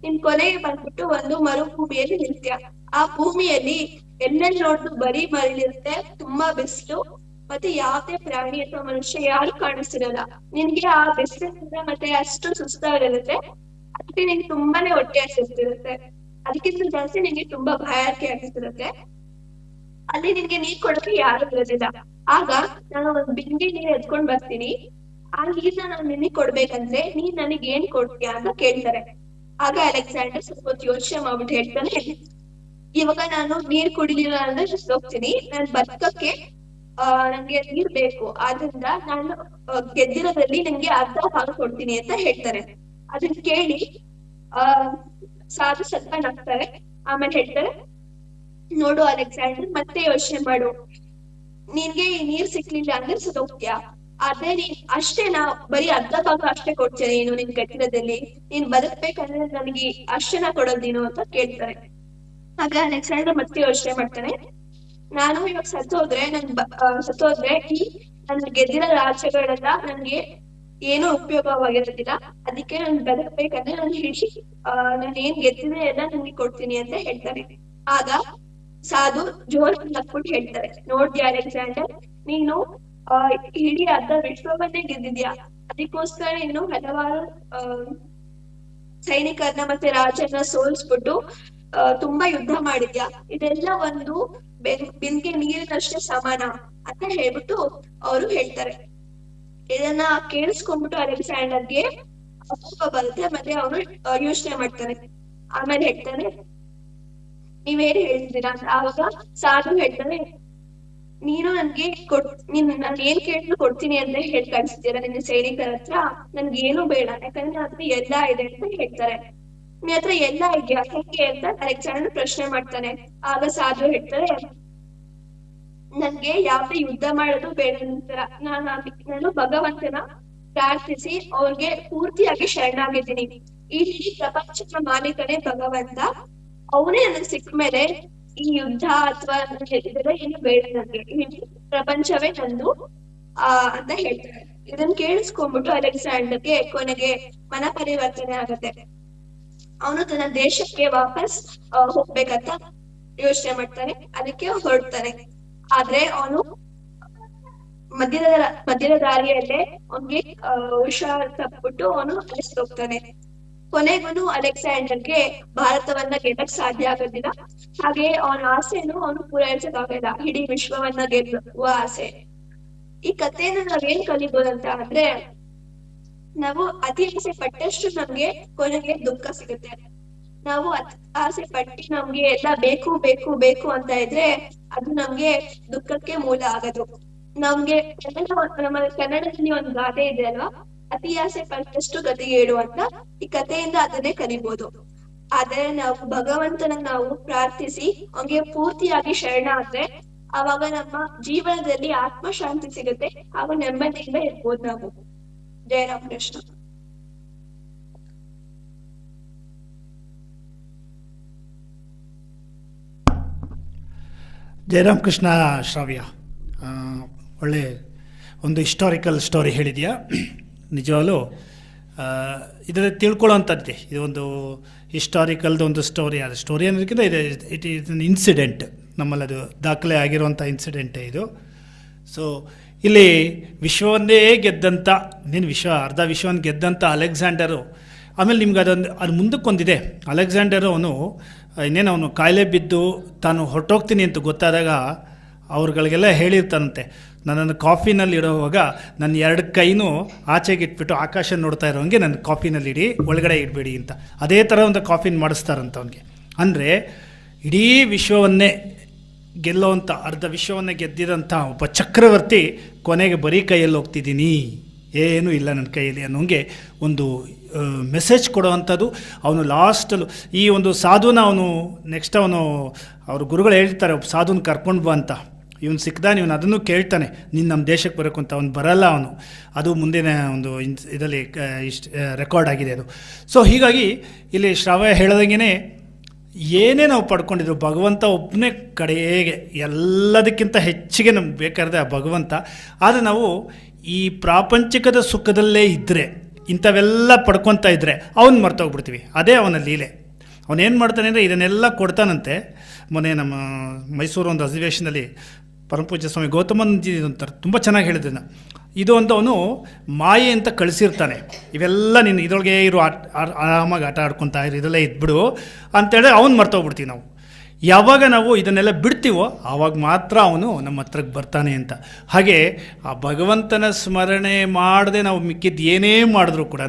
[SPEAKER 4] ನಿನ್ ಕೊನೆಗೆ ಬಂದ್ಬಿಟ್ಟು ಒಂದು ಮರುಭೂಮಿಯಲ್ಲಿ ನಿಲ್ತೀಯ. ಆ ಭೂಮಿಯಲ್ಲಿ ಎಲ್ಲೆಲ್ಲಿ ನೋಡಿದ್ರು ಬರೀ ಮರಳಿರುತ್ತೆ, ತುಂಬಾ ಬಿಸಿಲು, ಮತ್ತೆ ಯಾವ್ದೇ ಪ್ರಾಣಿ ಅಥವಾ ಮನುಷ್ಯ ಯಾರು ಕಾಣಿಸ್ತಿರಲ್ಲ. ನಿನ್ಗೆ ಆ ಬಿಸಿಲಿನಿಂದ ಮತ್ತೆ ಅಷ್ಟು ಸುಸ್ತಾಗಿರುತ್ತೆ. ಅದಕ್ಕೆ ನಿನ್ಗೆ ತುಂಬಾನೇ ಹೊಟ್ಟೆ ಹಸಿತಿರುತ್ತೆ. ಅದಕ್ಕಿಂತ ಜಾಸ್ತಿ ನಿನ್ಗೆ ತುಂಬಾ ಭಯಾರಿಕೆ ಆಗಿರುತ್ತೆ. ಅಲ್ಲಿ ನಿನ್ಗೆ ನೀರ್ ಕೊಡೋಕೆ ಯಾರು ಇರೋದಿಲ್ಲ. ಆಗ ನಾನು ಒಂದ್ ಬಿಂದಿ ನೀರ್ ಎತ್ಕೊಂಡ್ ಬರ್ತೀನಿ. ಆ ನೀರ್ನ ನಾನು ನಿನಗ್ ಕೊಡ್ಬೇಕಂದ್ರೆ ನೀನ್ ನನಗ್ ಏನ್ ಕೊಡ್ತೀಯ ಅಂತ ಕೇಳ್ತಾರೆ. ಆಗ ಅಲೆಕ್ಸಾಂಡರ್ ಸ್ವಲ್ಪ ಹೊತ್ತು ಯೋಚನೆ ಮಾಡ್ಬಿಟ್ಟು ಹೇಳ್ತಾನೆ, ಇವಾಗ ನಾನು ನೀರ್ ಕುಡಿಲಿಲ್ಲ ಅಂದ್ರೆ ಹೋಗ್ತೀನಿ. ನಾನ್ ಬದುಕಕ್ಕೆ ನಂಗೆ ನೀರ್ ಬೇಕು. ಆದ್ರಿಂದ ನಾನು ಗೆದ್ದಿರೋದ್ರಲ್ಲಿ ನಂಗೆ ಅರ್ಧ ಭಾಗ ಕೊಡ್ತೀನಿ ಅಂತ ಹೇಳ್ತಾರೆ. ಅದನ್ನ ಕೇಳಿ ಸಾಧು ಸ್ವಲ್ಪ ನಗ್ತಾರೆ. ಆಮೇಲೆ ಹೇಳ್ತಾರೆ, ನೋಡು ಅಲೆಕ್ಸಾಂಡರ್, ಮತ್ತೆ ಯೋಚನೆ ಮಾಡು. ನಿನ್ಗೆ ಈ ನೀರ್ ಸಿಕ್ಲಿಲ್ಲ ಅಂದ್ರೆ ಹೋಗ್ತೀಯಾ. ಆದ್ರೆ ನೀನ್ ಅಷ್ಟೇನಾ, ಬರೀ ಅರ್ಧ ಭಾಗ ಅಷ್ಟೇ ಕೊಡ್ತೀಯ ನೀನು ನಿನ್ ಕಟ್ಟಿಡದಲ್ಲಿ. ನೀನ್ ಬದುಕ್ಬೇಕಂದ್ರೆ ನನಗೆ ಅಷ್ಟೇನಾ ಕೊಡೋದ್ ನೀನು ಅಂತ ಕೇಳ್ತಾರೆ. ಆಗ ಅಲೆಕ್ಸಾಂಡರ್ ಮತ್ತೆ ಯೋಚನೆ ಮಾಡ್ತಾನೆ, ನಾನು ಇವಾಗ ಸತ್ತೋದ್ರೆ ಈ ನನ್ ಗೆದ್ದಿರೋ ರಾಜ್ಯಗಳೆಲ್ಲ ನನ್ಗೆ ಏನೂ ಉಪಯೋಗವಾಗಿರೋದಿಲ್ಲ. ಅದಕ್ಕೆ ನನ್ ಬದುಕ್ಬೇಕಂದ್ರೆ ನಾನು ನಾನು ಏನ್ ಗೆದ್ದಿದೆ ಎಲ್ಲ ನನ್ಗೆ ಕೊಡ್ತೀನಿ ಅಂತ ಹೇಳ್ತಾರೆ. ಆಗ ಸಾಧು ಜೋರ್ ನಕ್ಬಿಟ್ಟು ಹೇಳ್ತಾರೆ, ನೋಡ್ದ್ಯಾ ಅಲೆಕ್ಸಾಂಡರ್, ನೀನು ಇಡೀ ಅರ್ಧ ವಿಶ್ವವನ್ನೇ ಗೆದ್ದಿದ್ಯಾ. ಅದಕ್ಕೋಸ್ಕರ ನೀನು ಹಲವಾರು ಸೈನಿಕರನ್ನ ಮತ್ತೆ ರಾಜರನ್ನ ಸೋಲ್ಸ್ಬಿಟ್ಟು ತುಂಬಾ ಯುದ್ಧ ಮಾಡಿದ್ಯಾ. ಇದೆಲ್ಲ ಒಂದು ಬಿಂದಿಗೆ ನೀರಿನಷ್ಟೇ ಸಮಾನ ಅಂತ ಹೇಳ್ಬಿಟ್ಟು ಅವರು ಹೇಳ್ತಾರೆ. ಇದನ್ನ ಕೇಳಿಸ್ಕೊಂಡ್ಬಿಟ್ಟು ಅಲೆಕ್ಸಾಂಡರ್ಗೆ ಅಪೂಪ ಬರುತ್ತೆ. ಮತ್ತೆ ಅವನು ಯೋಚನೆ ಮಾಡ್ತಾನೆ. ಆಮೇಲೆ ಹೇಳ್ತಾನೆ, ನೀವೇನು ಹೇಳ್ತೀರಾ ಅಂತ. ಆವಾಗ ಸಾಧು ಹೇಳ್ತಾನೆ, ನೀನು ನನ್ಗೆ ನಾನು ಏನ್ ಕೇಳಿದ್ರು ಕೊಡ್ತೀನಿ ಅಂತ ಹೇಳಿ ಕಳ್ಸಿದ್ದೀರಾ ನಿನ್ನ ಸೈನಿಕರ ಹತ್ರ. ನನ್ಗೆ ಏನು ಬೇಡ, ಯಾಕಂದ್ರೆ ನನ್ನ ಹತ್ರ ಎಲ್ಲಾ ಇದೆ ಅಂತ ಹೇಳ್ತಾರೆ. ನಿನ್ ಹತ್ರ ಎಲ್ಲಾ ಇದೆಯಾ ಹೇಗೆ ಅಂತ ಅಲೆಕ್ಸಾಂಡರ್ ಪ್ರಶ್ನೆ ಮಾಡ್ತಾನೆ. ಆಗ ಸಾಧು ಹೇಳ್ತಾರೆ, ನನ್ಗೆ ಯಾವ್ದೇ ಯುದ್ಧ ಮಾಡೋದು ಬೇಡ ನಂತರ. ನಾನು ಭಗವಂತನ ಪ್ರಾರ್ಥಿಸಿ ಅವ್ರಿಗೆ ಪೂರ್ತಿಯಾಗಿ ಶರಣಾಗಿದ್ದೀನಿ. ಈ ಇಡೀ ಪ್ರಪಂಚದ ಮಾಲೀಕನೇ ಭಗವಂತ. ಅವನೇ ನನಗ್ ಸಿಕ್ಕ ಮೇಲೆ ಈ ಯುದ್ಧ ಅಥವಾ ಇದೆಲ್ಲ ಏನು ಬೇಡ ನನ್ಗೆ. ಪ್ರಪಂಚವೇ ನಂದು ಅಂತ ಹೇಳ್ತಾರೆ. ಇದನ್ನ ಕೇಳಿಸ್ಕೊಂಡ್ಬಿಟ್ಟು ಅಲೆಕ್ಸಾಂಡರ್ಗೆ ಕೊನೆಗೆ ಮನ ಪರಿವರ್ತನೆ ಆಗತ್ತೆ. ಅವನು ತನ್ನ ದೇಶಕ್ಕೆ ವಾಪಸ್ ಹೋಗ್ಬೇಕಂತ ಯೋಚನೆ ಮಾಡ್ತಾನೆ. ಅದಕ್ಕೆ ಹೊರಡ್ತಾನೆ. ಆದ್ರೆ ಅವನು ಮಧ್ಯದ ದಾರಿಯಲ್ಲೇ ಅವನ್ಗೆ ಹುಷಾರ್ ತಪ್ಪಿಬಿಟ್ಟು ಅವನು ಅಲಿಸ್ದೋಗ್ತಾನೆ. ಕೊನೆಗೂ ಅಲೆಕ್ಸಾಂಡರ್ಗೆ ಭಾರತವನ್ನ ಗೆಲ್ಲಕ್ ಸಾಧ್ಯ ಆಗೋದಿಲ್ಲ. ಹಾಗೆ ಅವನ ಆಸೆನು ಅವನು ಪೂರೈಸಕ್ಕಾಗಲ್ಲ, ಇಡೀ ವಿಶ್ವವನ್ನ ಗೆಲ್ಲುವ ಆಸೆ. ಈ ಕಥೆಯನ್ನ ನಾವೇನ್ ಕಲಿಬೋದಂತ ಅಂದ್ರೆ, ನಾವು ಅತಿ ಆಸೆ ಪಟ್ಟಷ್ಟು ನಮ್ಗೆ ಕೊನೆಗೆ ದುಃಖ ಸಿಗುತ್ತೆ. ನಾವು ಆಸೆ ಪಟ್ಟಿ ನಮ್ಗೆ ಎಲ್ಲ ಬೇಕು ಬೇಕು ಬೇಕು ಅಂತ ಇದ್ರೆ ಅದು ನಮ್ಗೆ ದುಃಖಕ್ಕೆ ಮೂಲ ಆಗೋದು. ನಮ್ಗೆ ನಮ್ಮ ಕನ್ನಡದಲ್ಲಿ ಒಂದು ಗಾದೆ ಇದೆ ಅಲ್ವಾ, ಅತಿ ಆಸೆ ಪಟ್ಟಷ್ಟು ಗತಿಗೇಡು ಅಂತ. ಈ ಕಥೆಯಿಂದ ಅದನ್ನೇ ಕಲಿಬಹುದು. ಆದ್ರೆ ನಾವು ಭಗವಂತನ ನಾವು ಪ್ರಾರ್ಥಿಸಿ ಅವನಿಗೆ ಪೂರ್ತಿಯಾಗಿ ಶರಣ ಆದ್ರೆ ಆವಾಗ ನಮ್ಮ ಜೀವನದಲ್ಲಿ ಆತ್ಮಶಾಂತಿ ಸಿಗುತ್ತೆ. ಹಾಗೂ ನೆಮ್ಮದಿಯಿಂದ ಇರ್ಬೋದು ನಾವು. ಜಯರಾಮ್ ಕೃಷ್ಣ.
[SPEAKER 3] ಜಯರಾಮ್ ಕೃಷ್ಣ ಶ್ರಾವ್ಯ, ಒಳ್ಳೆ ಒಂದು ಹಿಸ್ಟಾರಿಕಲ್ ಸ್ಟೋರಿ ಹೇಳಿದೆಯಾ. ನಿಜವಾಗ್ಲೂ ಇದರಲ್ಲಿ ತಿಳ್ಕೊಳ್ಳೋವಂಥದ್ದೇ. ಇದೊಂದು ಹಿಸ್ಟಾರಿಕಲ್ದು ಒಂದು ಸ್ಟೋರಿ. ಅದು ಸ್ಟೋರಿ ಅನ್ನೋದಕ್ಕಿಂತ ಇಟ್ ಈಸ್ ಅನ್ ಇನ್ಸಿಡೆಂಟ್. ನಮ್ಮಲ್ಲಿ ಅದು ದಾಖಲೆ ಆಗಿರುವಂಥ ಇನ್ಸಿಡೆಂಟೇ ಇದು. ಸೊ ಇಲ್ಲಿ ವಿಶ್ವವನ್ನೇ ಗೆದ್ದಂಥ ಅರ್ಧ ವಿಶ್ವವನ್ನು ಗೆದ್ದಂಥ ಅಲೆಕ್ಸಾಂಡರು. ಆಮೇಲೆ ನಿಮ್ಗೆ ಅದು ಮುಂದಕ್ಕೊಂದಿದೆ. ಅಲೆಕ್ಸಾಂಡರು ಅವನು ಕಾಯಿಲೆ ಬಿದ್ದು ತಾನು ಹೊರಟೋಗ್ತೀನಿ ಅಂತ ಗೊತ್ತಾದಾಗ ಅವ್ರುಗಳಿಗೆಲ್ಲ ಹೇಳಿರ್ತಾನಂತೆ, ನನ್ನನ್ನು ಕಾಫಿನಲ್ಲಿ ಇಡುವಾಗ ನನ್ನ 2 ಕೈನೂ ಆಚೆಗೆ ಇಟ್ಬಿಟ್ಟು ಆಕಾಶ ನೋಡ್ತಾ ಇರೋಂಗೆ ನನ್ನ ಕಾಫಿನಲ್ಲಿ ಇಡಿ, ಒಳಗಡೆ ಇಡಬೇಡಿ ಅಂತ. ಅದೇ ಥರ ಒಂದು ಕಾಫಿನ ಮಾಡಿಸ್ತಾರಂತ ಅವನಿಗೆ. ಅಂದರೆ ಇಡೀ ವಿಶ್ವವನ್ನೇ ಗೆಲ್ಲೋವಂಥ, ಅರ್ಧ ವಿಶ್ವವನ್ನೇ ಗೆದ್ದಿರೋಂಥ ಒಬ್ಬ ಚಕ್ರವರ್ತಿ ಕೊನೆಗೆ ಬರೀ ಕೈಯಲ್ಲಿ ಹೋಗ್ತಿದ್ದೀನಿ, ಏನೂ ಇಲ್ಲ ನನ್ನ ಕೈಯಲ್ಲಿ ಅನ್ನೋಂಗೆ ಒಂದು ಮೆಸೇಜ್ ಕೊಡೋವಂಥದ್ದು. ಅವನು ಲಾಸ್ಟಲ್ಲೂ ಈ ಒಂದು ಸಾಧುನ ನೆಕ್ಸ್ಟ್ ಅವ್ರ ಗುರುಗಳು ಹೇಳ್ತಾರೆ, ಒಬ್ಬ ಸಾಧುನ ಕರ್ಕೊಂಡು ಬಾ ಅಂತ. ಇವನು ಸಿಕ್ಕಿದ, ಇವನು ಅದನ್ನು ಕೇಳ್ತಾನೆ, ನೀನು ನಮ್ಮ ದೇಶಕ್ಕೆ ಬರೋಕು ಅಂತ. ಅವ್ನು ಬರಲ್ಲ, ಅವನು ಅದು ಮುಂದಿನ ಒಂದು ಇದರಲ್ಲಿ ಇಷ್ಟು ರೆಕಾರ್ಡ್ ಆಗಿದೆ ಅದು. ಸೊ ಹೀಗಾಗಿ ಇಲ್ಲಿ ಶ್ರಾವ್ಯ ಹೇಳ್ದಂಗೆ ಏನೇ ನಾವು ಪಡ್ಕೊಂಡಿದ್ರು ಭಗವಂತ ಒಬ್ಬನೇ ಕಡೆಗೆ ಎಲ್ಲದಕ್ಕಿಂತ ಹೆಚ್ಚಿಗೆ ನಮ್ಗೆ ಬೇಕಾದ್ರೆ ಆ ಭಗವಂತ. ಆದರೆ ನಾವು ಈ ಪ್ರಾಪಂಚಿಕದ ಸುಖದಲ್ಲೇ ಇದ್ದರೆ, ಇಂಥವೆಲ್ಲ ಪಡ್ಕೊತಾ ಇದ್ದರೆ ಅವನು ಮರ್ತೋಗ್ಬಿಡ್ತೀವಿ. ಅದೇ ಅವನ ಲೀಲೆ. ಅವನೇನು ಮಾಡ್ತಾನೆ ಅಂದರೆ ಇದನ್ನೆಲ್ಲ ಕೊಡ್ತಾನಂತೆ. ಮೊನ್ನೆ ನಮ್ಮ ಮೈಸೂರು ಒಂದು ಅಧಿವೇಶನದಲ್ಲಿ ಪರಮಪೂಜ್ಯ ಸ್ವಾಮಿ ಗೌತಮಂಜಿ ಅಂತಾರೆ, ತುಂಬ ಚೆನ್ನಾಗಿ ಹೇಳಿದ್ದನ್ನು. ಇದು ಅಂತ ಅವನು ಮಾಯೆ ಅಂತ ಕಳಿಸಿರ್ತಾನೆ, ಇವೆಲ್ಲ ನೀನು ಇದರೊಳಗೆ ಇರು, ಆರಾಮಾಗಿ ಆಟ ಆಡ್ಕೊತಾ ಇರು, ಇದೆಲ್ಲ ಇದ್ಬಿಡು ಅಂತೇಳಿ ಅವ್ನು ಮರ್ತೋಗ್ಬಿಡ್ತೀವಿ ನಾವು. ಯಾವಾಗ ನಾವು ಇದನ್ನೆಲ್ಲ ಬಿಡ್ತೀವೋ ಆವಾಗ ಮಾತ್ರ ಅವನು ನಮ್ಮ ಹತ್ರಕ್ಕೆ ಬರ್ತಾನೆ ಅಂತ. ಹಾಗೆ ಆ ಭಗವಂತನ ಸ್ಮರಣೆ ಮಾಡದೆ ನಾವು ಮಿಕ್ಕಿದ್ದು ಏನೇ ಮಾಡಿದ್ರೂ ಕೂಡ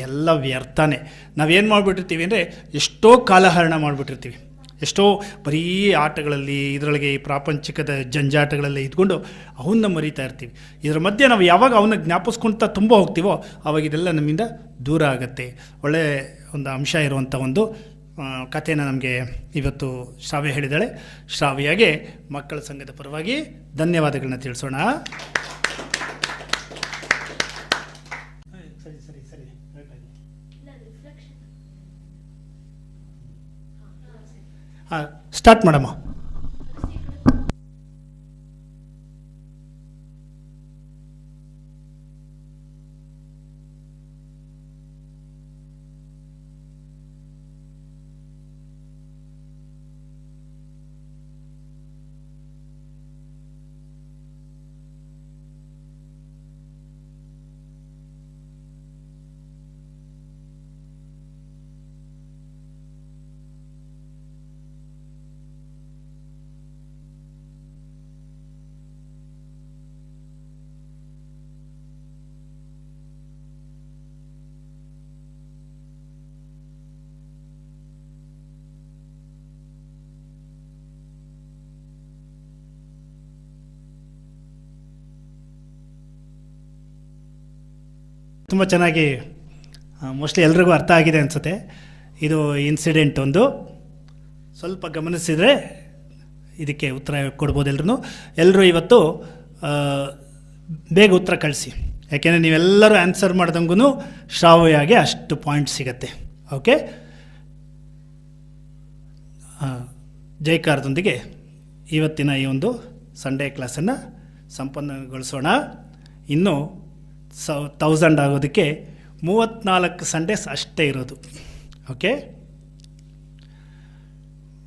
[SPEAKER 3] ಎಲ್ಲ ವ್ಯರ್ಥನೇ. ನಾವೇನು ಮಾಡಿಬಿಟ್ಟಿರ್ತೀವಿ ಅಂದರೆ ಎಷ್ಟೋ ಕಾಲಹರಣ ಮಾಡಿಬಿಟ್ಟಿರ್ತೀವಿ, ಎಷ್ಟೋ ಬರೀ ಆಟಗಳಲ್ಲಿ ಇದರೊಳಗೆ ಈ ಪ್ರಾಪಂಚಿಕದ ಜಂಜಾಟಗಳಲ್ಲೇ ಇದ್ಕೊಂಡು ಅವನ್ನ ಮರಿತಾ ಇರ್ತೀವಿ. ಇದರ ಮಧ್ಯೆ ನಾವು ಯಾವಾಗ ಅವನ್ನ ಜ್ಞಾಪಿಸ್ಕೊಳ್ತಾ ತುಂಬ ಹೋಗ್ತೀವೋ ಆವಾಗ ಇದೆಲ್ಲ ನಮ್ಮಿಂದ ದೂರ ಆಗುತ್ತೆ. ಒಳ್ಳೆಯ ಒಂದು ಅಂಶ ಇರುವಂಥ ಒಂದು ಕಥೆನ ನಮಗೆ ಇವತ್ತು ಶ್ರಾವ್ಯ ಹೇಳಿದ್ದಾಳೆ. ಶ್ರಾವ್ಯಗೆ ಮಕ್ಕಳ ಸಂಘದ ಪರವಾಗಿ ಧನ್ಯವಾದಗಳನ್ನ ತಿಳಿಸೋಣ. ಸ್ಟಾರ್ಟ್ ಮಾಡಮ್ಮ. ತುಂಬ ಚೆನ್ನಾಗಿ ಮೋಸ್ಟ್ಲಿ ಎಲ್ರಿಗೂ ಅರ್ಥ ಆಗಿದೆ ಅನಿಸುತ್ತೆ. ಇದು ಇನ್ಸಿಡೆಂಟ್ ಒಂದು ಸ್ವಲ್ಪ ಗಮನಿಸಿದರೆ ಇದಕ್ಕೆ ಉತ್ತರ ಕೊಡ್ಬೋದು ಎಲ್ರೂ. ಎಲ್ಲರೂ ಇವತ್ತು ಬೇಗ ಉತ್ತರ ಕಳಿಸಿ, ಯಾಕೆಂದರೆ ನೀವೆಲ್ಲರೂ ಆನ್ಸರ್ ಮಾಡ್ದಂಗೂ ಶ್ರಾವ್ಯಗೆ ಅಷ್ಟು ಪಾಯಿಂಟ್ ಸಿಗತ್ತೆ. ಓಕೆ, ಜೈಕಾರದೊಂದಿಗೆ ಇವತ್ತಿನ ಈ ಒಂದು ಸಂಡೇ ಕ್ಲಾಸನ್ನು ಸಂಪನ್ನಗೊಳಿಸೋಣ. ಇನ್ನು 1000 ಆಗೋದಕ್ಕೆ 34 ಸಂಡೇಸ್ ಅಷ್ಟೇ ಇರೋದು. ಓಕೆ,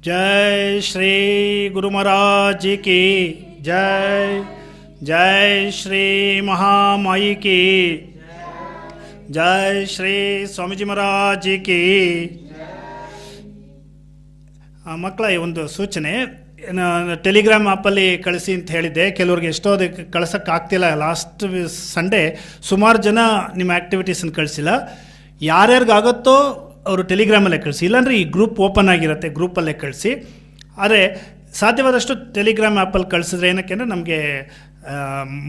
[SPEAKER 3] ಜೈ ಶ್ರೀ ಗುರು ಮಹಾರಾಜ್ ಕಿ ಜೈ, ಜೈ ಶ್ರೀ ಮಹಾಮಾಯಿ ಕಿ ಜೈ, ಶ್ರೀ ಸ್ವಾಮೀಜಿ ಮಹಾರಾಜ್ ಕಿ. ಮಕ್ಕಳ ಈ ಒಂದು ಸೂಚನೆ, ಟೆಲಿಗ್ರಾಮ್ ಆ್ಯಪಲ್ಲಿ ಕಳಿಸಿ ಅಂತ ಹೇಳಿದ್ದೆ. ಕೆಲವ್ರಿಗೆ ಎಷ್ಟೋ ಅದಕ್ಕೆ ಕಳ್ಸೋಕ್ಕಾಗ್ತಿಲ್ಲ. ಲಾಸ್ಟ್ ಸಂಡೇ ಸುಮಾರು ಜನ ನಿಮ್ಮ ಆ್ಯಕ್ಟಿವಿಟೀಸನ್ನು ಕಳಿಸಿಲ್ಲ. ಯಾರ್ಯಾರಿಗಾಗುತ್ತೋ ಅವರು ಟೆಲಿಗ್ರಾಮಲ್ಲೇ ಕಳಿಸಿ, ಇಲ್ಲಾಂದರೆ ಈ ಗ್ರೂಪ್ ಓಪನ್ ಆಗಿರುತ್ತೆ, ಗ್ರೂಪಲ್ಲೇ ಕಳಿಸಿ. ಆದರೆ ಸಾಧ್ಯವಾದಷ್ಟು ಟೆಲಿಗ್ರಾಮ್ ಆ್ಯಪಲ್ಲಿ ಕಳಿಸಿದ್ರೆ ಏನಕ್ಕೆ ಅಂದರೆ ನಮಗೆ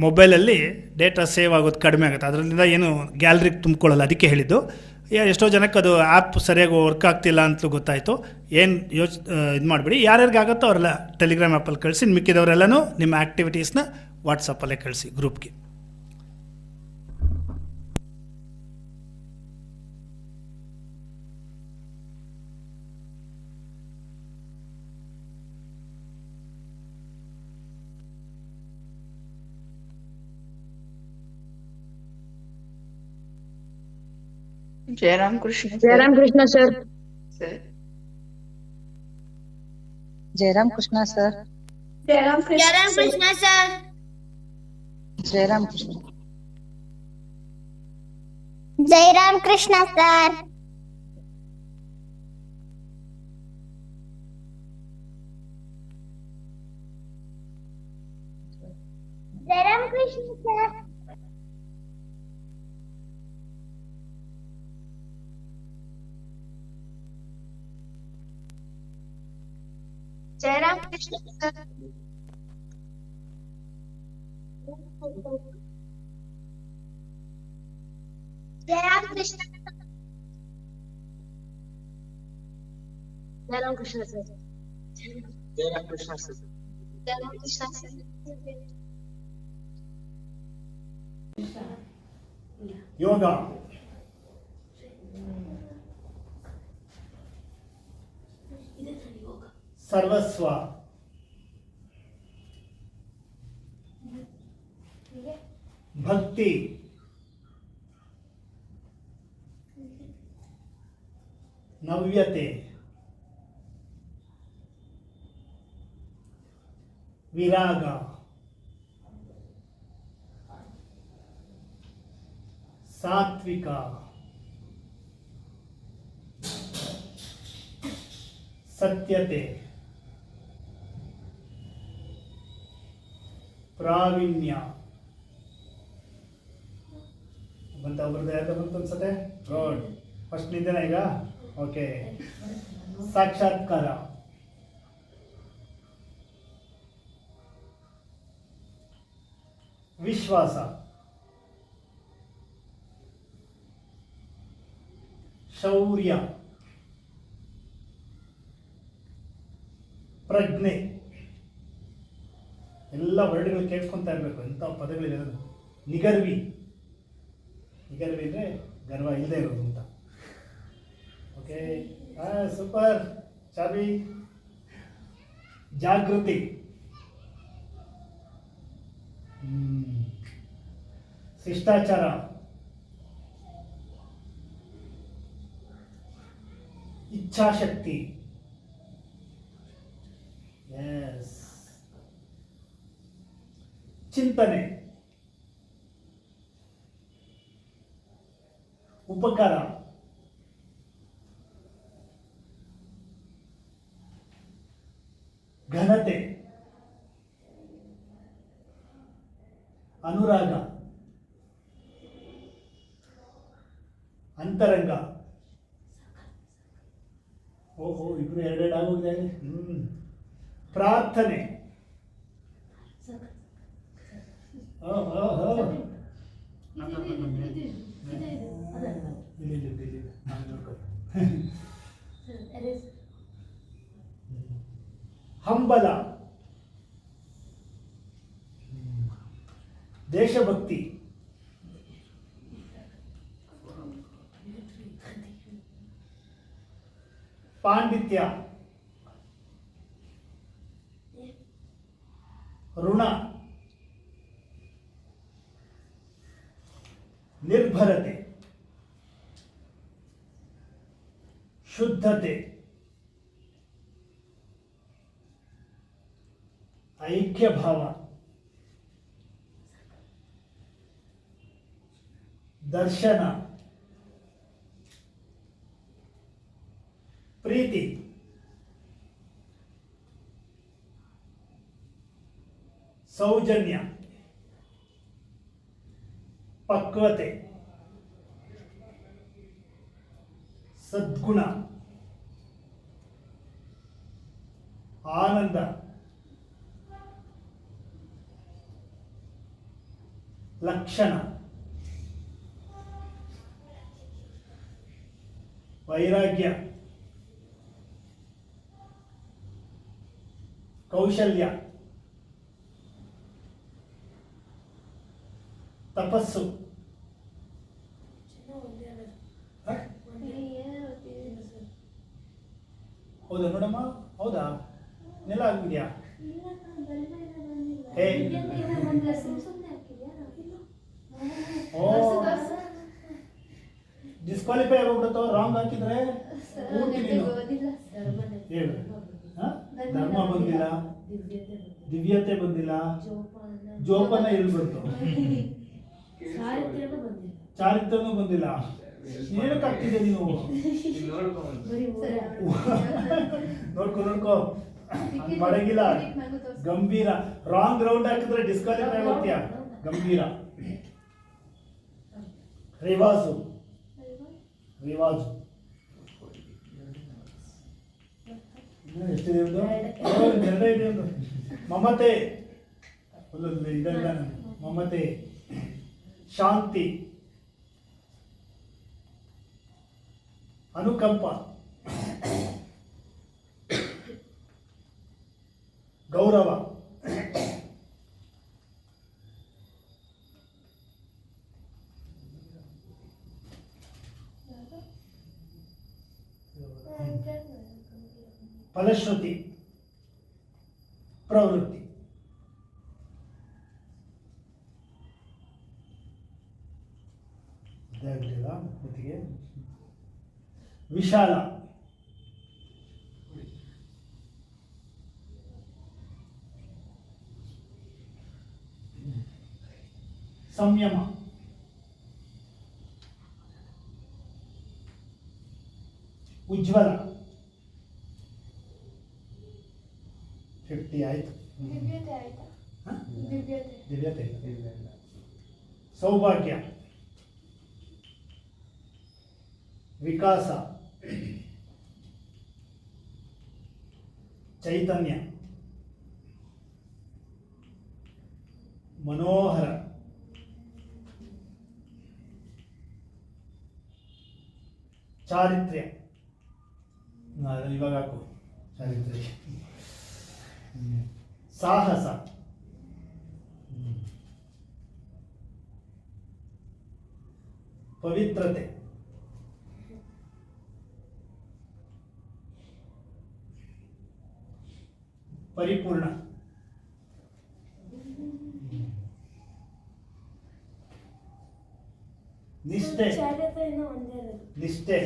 [SPEAKER 3] ಮೊಬೈಲಲ್ಲಿ ಡೇಟಾ ಸೇವ್ ಆಗೋದು ಕಡಿಮೆ ಆಗುತ್ತೆ, ಅದರಿಂದ ಏನು ಗ್ಯಾಲರಿಗೆ ತುಂಬಿಕೊಳ್ಳಲ್ಲ. ಅದಕ್ಕೆ ಹೇಳಿದ್ದು. ಎಷ್ಟೋ ಜನಕ್ಕೆ ಅದು ಆ್ಯಪ್ ಸರಿಯಾಗಿ ವರ್ಕ್ ಆಗ್ತಿಲ್ಲ ಅಂತಲೂ ಗೊತ್ತಾಯಿತು. ಏನು ಇದು ಮಾಡಿಬಿಡಿ, ಯಾರ್ಯಾರಿಗಾಗುತ್ತೋ ಅವರೆಲ್ಲ ಟೆಲಿಗ್ರಾಮ್ ಆ್ಯಪಲ್ಲಿ ಕಳಿಸಿ. ಮಿಕ್ಕಿದವರೆಲ್ಲನೂ ನಿಮ್ಮ ಆ್ಯಕ್ಟಿವಿಟೀಸ್ನ ವಾಟ್ಸಪ್ಪಲ್ಲೇ ಕಳಿಸಿ ಗ್ರೂಪ್ಗೆ.
[SPEAKER 5] Jayaram Krishna sir.
[SPEAKER 6] Jayaram Krishna sir.
[SPEAKER 5] Sir
[SPEAKER 6] Jayaram Krishna sir.
[SPEAKER 4] Jayaram
[SPEAKER 7] Krishna sir.
[SPEAKER 6] Jayaram Krishna.
[SPEAKER 7] Jayaram Krishna sir. Jayaram Krishna sir.
[SPEAKER 4] Jayaram Krishna sir.
[SPEAKER 7] Jayaram Krishna.
[SPEAKER 4] Jayaram Krishna sir.
[SPEAKER 5] Jayaram Krishna sir.
[SPEAKER 7] Jayaramakrishna sir.
[SPEAKER 3] ಯೋಗ, ಸರ್ವಸ್ವ, ಭಕ್ತಿ, ನವ್ಯತೆ, ವಿರಾಗ, ಸಾತ್ವಿಕ, ಸತ್ಯತೆ, ಪ್ರಾವೀಣ್ಯ. ಬಂತ ಒಬ್ಬರದ್ದು ಯಾವ್ದು ಬಂತು ಅನ್ಸತ್ತೆ? ಗುಡ್. ಫಸ್ಟ್ ನಿಂದೇನಾ ಈಗ? ಓಕೆ. ಸಾಕ್ಷಾತ್ಕಾರ, ವಿಶ್ವಾಸ, ಶೌರ್ಯ, ಪ್ರಜ್ಞೆ. ಎಲ್ಲ ವರ್ಡ್ಗಳು ಕೇಳ್ಕೊಂತ ಇರಬೇಕು, ಎಂಥ ಪದಗಳಿದೆ. ನಿಗರ್ವಿ, ನಿಗರ್ವಿ ಅಂದರೆ ಗರ್ವ ಇಲ್ಲದೆ ಇರೋದು ಅಂತ. ಓಕೆ, ಸೂಪರ್ ಚಾಬಿ. ಜಾಗೃತಿ, ಶಿಷ್ಟಾಚಾರ, ಇಚ್ಛಾಶಕ್ತಿ, ಎಸ್, ಚಿಂತನೆ, ಉಪಕಾರ, ಘನತೆ, ಅನುರಾಗ, ಅಂತರಂಗ. ಓಹೋ, ಇಬ್ರು ಎರಡೆರಡು ಆಗೋಗಿದೆ. ಪ್ರಾರ್ಥನೆ, ಹಂಬಲ, ದೇಶಭಕ್ತಿ, ಪಾಂಡಿತ್ಯ, ಋಣ, ನಿರ್ಭರತೆ, ಶುದ್ಧತೆ, ಐಕ್ಯಭಾವ, ದರ್ಶನ, ಪ್ರೀತಿ, ಸೌಜನ್ಯ, ಪಕ್ವತೆ, ಸದ್ಗುಣ, ಆನಂದ, ಲಕ್ಷಣ, ವೈರಾಗ್ಯ, ಕೌಶಲ್ಯ, ತಪಸ್ಸು. ಹೌದಾ ನೋಡಮ್ಮ? ಹೌದಾ? ನೆಲ ಆಗಿದ್ಯಾ? ಹೇ ಡಿಸ್ಕ್ವಾಲಿಫೈ ಆಗೋಗ್ಬಿಡುತ್ತೋ ರಾಂಗ್ ಹಾಕಿದ್ರೆ? ಪೂರ್ತಿ ನೀನು ಹೇಳು. ಧರ್ಮ ಬಂದಿಲ್ಲ, ದಿವ್ಯತೆ ಬಂದಿಲ್ಲ, ಜೋಪಾನ ಎಲ್ಲಿ ಬಂತು? ಚಾರಿತ್ರನೂ ಬಂದಿಲ್ಲ. ಏನಕ್ಕೆ ಆಗ್ತಿದೆ ನೀನು? ನೋಡ್ಕೊ ನೋಡ್ಕೊ, ಮಾಡಂಗಿಲ್ಲ. ಗಂಭೀರ. ರಾಂಗ್ ರೌಂಡ್ ಹಾಕಿದ್ರೆ ಡಿಸ್ಕ್ವಾಲಿಫೈ ಆಗೋಗ್ತೀಯ. ಗಂಭೀರ. ರಿವಾಜು, ರಿವಾಜು ಎಷ್ಟಿದೆ? ಎರಡೇ ಇದೆ. ಮಮತೆ, ಇದೆಲ್ಲ ಮಮತೆ, ಶಾಂತಿ, ಅನುಕಂಪ, ಗೌರವ, ಫಲಶ್ರುತಿ, ಪ್ರವೃತ್ತಿ. ಇದಾಗಲಿಲ್ಲ ಜೊತೆಗೆ ವಿಶಾಲ, ಸಂಯಮ, ಉಜ್ವಲ. 50 ಆಯ್ತು. ಹ? ದಿವ್ಯತೆ, ಸೌಭಾಗ್ಯ, ವಿಕಾಸ, ಚೈತನ್ಯ, ಮನೋಹರ, ಚಾರಿತ್ರ್ಯ. ಇವಾಗ ಹಾಕು ಚಾರಿತ್ರ್ಯ. ಸಾಹಸ, ಪವಿತ್ರತೆ, ಪರಿಪೂರ್ಣ, ನಿಷ್ಠೆ, ನಿಷ್ಠೆ,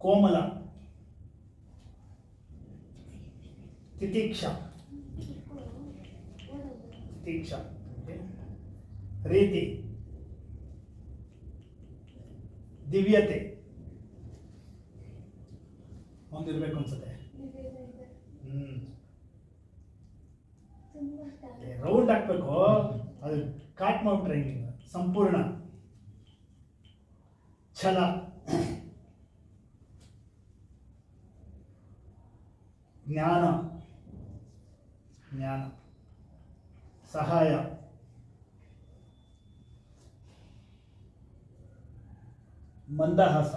[SPEAKER 3] ಕೋಮಲ, ತಿತಿಕ್ಷ, ತಿತಿಕ್ಷ, ರೀತಿ, ದಿವ್ಯತೆ ಹೊಂದಿರ್ಬೇಕು ಅನ್ಸುತ್ತೆ. ರೌಂಡ್ ಹಾಕ್ಬೇಕು, ಅದು ಕಾಟ್ ಮಾಡ್ಬಿಟ್ರೆ ಹಿಂಗೆ. ಸಂಪೂರ್ಣ, ಛಲ, ಜ್ಞಾನ, ಜ್ಞಾನ, ಸಹಾಯ, ಮಂದಹಾಸ,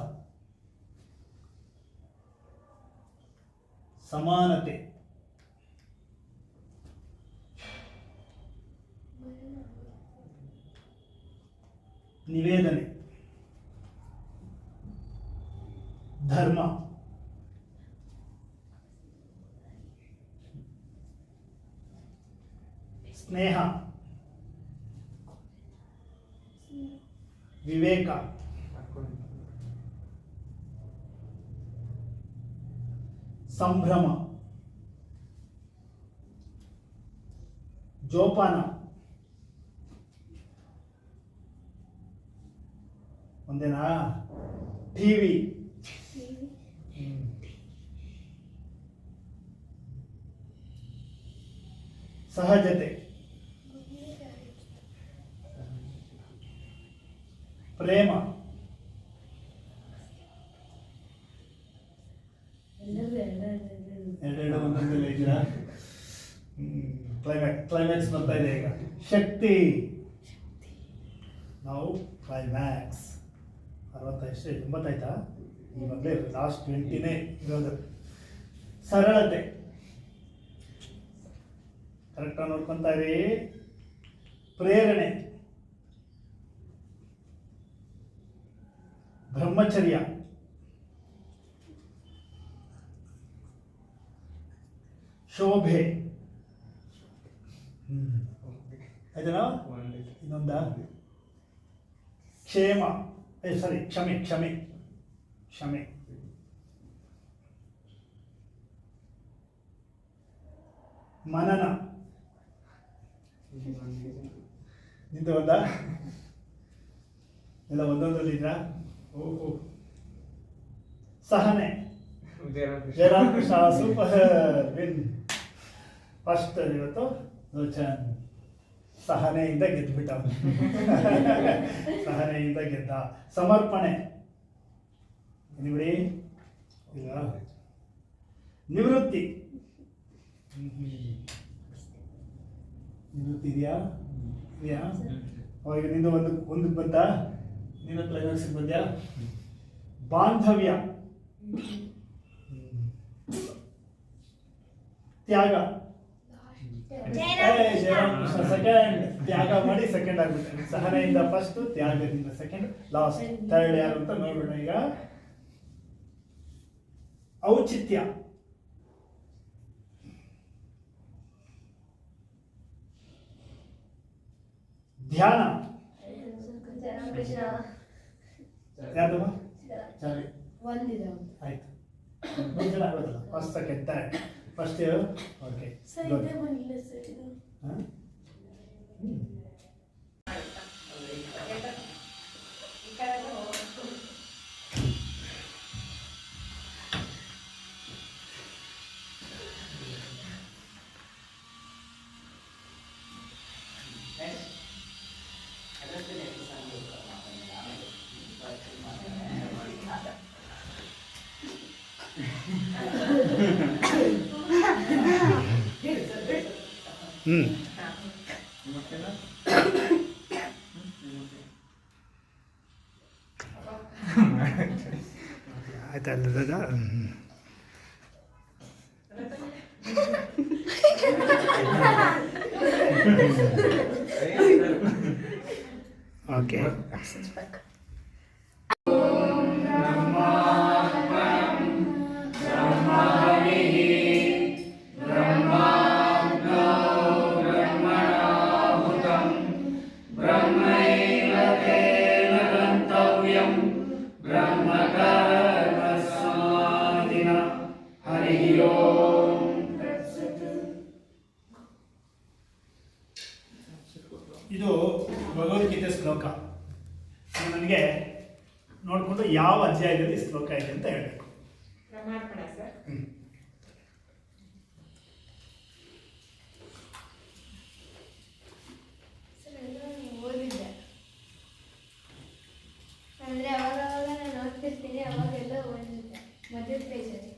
[SPEAKER 3] ಸಮಾನತೆ, ನಿವೇದನೆ, ಧರ್ಮ, ಸ್ನೇಹ, ವಿವೇಕ, ಸಂಭ್ರಮ, ಜೋಪಾನ, ಒಂದೇನಾ? ಟಿವಿ, ಸಹಜತೆ, ಪ್ರೇಮ, ಎರಡೆರಡು ಒಂದೊಂದೆಲ್ಲ ಇದ್ದೀರಾ? ಕ್ಲೈಮ್ಯಾಕ್ಸ್ ಬರ್ತಾ ಇದೆ ಈಗ. ಶಕ್ತಿ, ನಾವು ಕ್ಲೈಮ್ಯಾಕ್ಸ್. 60 80 ಆಯ್ತಾ? ಇವಾಗಲೇ ಲಾಸ್ಟ್ 20ನೇ ಇರೋದು. ಸರಳತೆ, ಕರೆಕ್ಟಾಗಿ ನೋಡ್ಕೊತಾ ಇರಿ. ಪ್ರೇರಣೆ, ಬ್ರಹ್ಮಚರ್ಯ, ಶೋಭೆ, ಆಯ್ತಲ್ಲ? ಇನ್ನೊಂದ ಕ್ಷೇಮ, ಕ್ಷಮೆ, ಕ್ಷಮೆ, ಕ್ಷಮೆ, ಮನನ, ನಿಂತು ಒಂದ ಎಲ್ಲ ಒಂದೊಂದಲ್ಲಿ ಇದ್ರ. ಓಹೋ, ಸಹನೆ, Jayaram Krishna super win. First ಇವತ್ತು ಲೋಚನ್ ಸಹನೆಯಿಂದ ಗೆದ್ದುಬಿಟ್ಟ. ಸಹನೆಯಿಂದ ಗೆದ್ದ. ಸಮರ್ಪಣೆ, ಬಿಡಿ ಇಲ್ಲ. ನಿವೃತ್ತಿ, ನಿವೃತ್ತಿ ಇದೆಯಾ? ಇದೆಯಾ? ಅವಾಗ ನಿಂದು ಒಂದಕ್ಕೆ ಬಂತಾ? ನೀನು ಕ್ಲೈಮ್ಯಾಕ್ಸ್ಗೆ ಬಂದ್ಯಾ? ಬಾಂಧವ್ಯ, ತ್ಯಾಗ. ಜಯರಾಮ್ ಕೃಷ್ಣ ಸೆಕೆಂಡ್. ತ್ಯಾಗ ಮಾಡಿ ಸೆಕೆಂಡ್ ಆಗ್ಬಿಟ್ಟೆ. ಸಹನೆಯಿಂದ ಫಸ್ಟ್, ತ್ಯಾಗದಿಂದ ಸೆಕೆಂಡ್, ಲಾಸ್ಟ್, ಥರ್ಡ್ ಯಾರು ಅಂತ ನೋಡೋಣ ಈಗ. ಔಚಿತ್ಯ. ಧ್ಯಾನ. ಯಾವ್ದು ಆಯ್ತು. ಮುಂಚೆ ಆಗೋದಿಲ್ಲ. First second third. First okay. ಆಯ್ತಲ್ಲ. ಓಕೆ. ಇದು ಭಗವದ್ಗೀತೆ ಶ್ಲೋಕ. ನನಗೆ ನೋಡಿಕೊಂಡು ಯಾವ ಅಧ್ಯಾಯದಲ್ಲಿ ಶ್ಲೋಕ ಇದೆ ಅಂತ ಹೇಳಬೇಕು.
[SPEAKER 8] ಓದಿದ್ದೆ ಅಂದ್ರೆ ಅವಾಗ ನಾನು ಓದ್ತಿರ್ತೀನಿ, ಅವಾಗೆಲ್ಲ ಓದಿದ್ದೆ ಮಧ್ಯ ಪೇಜಲ್ಲಿ.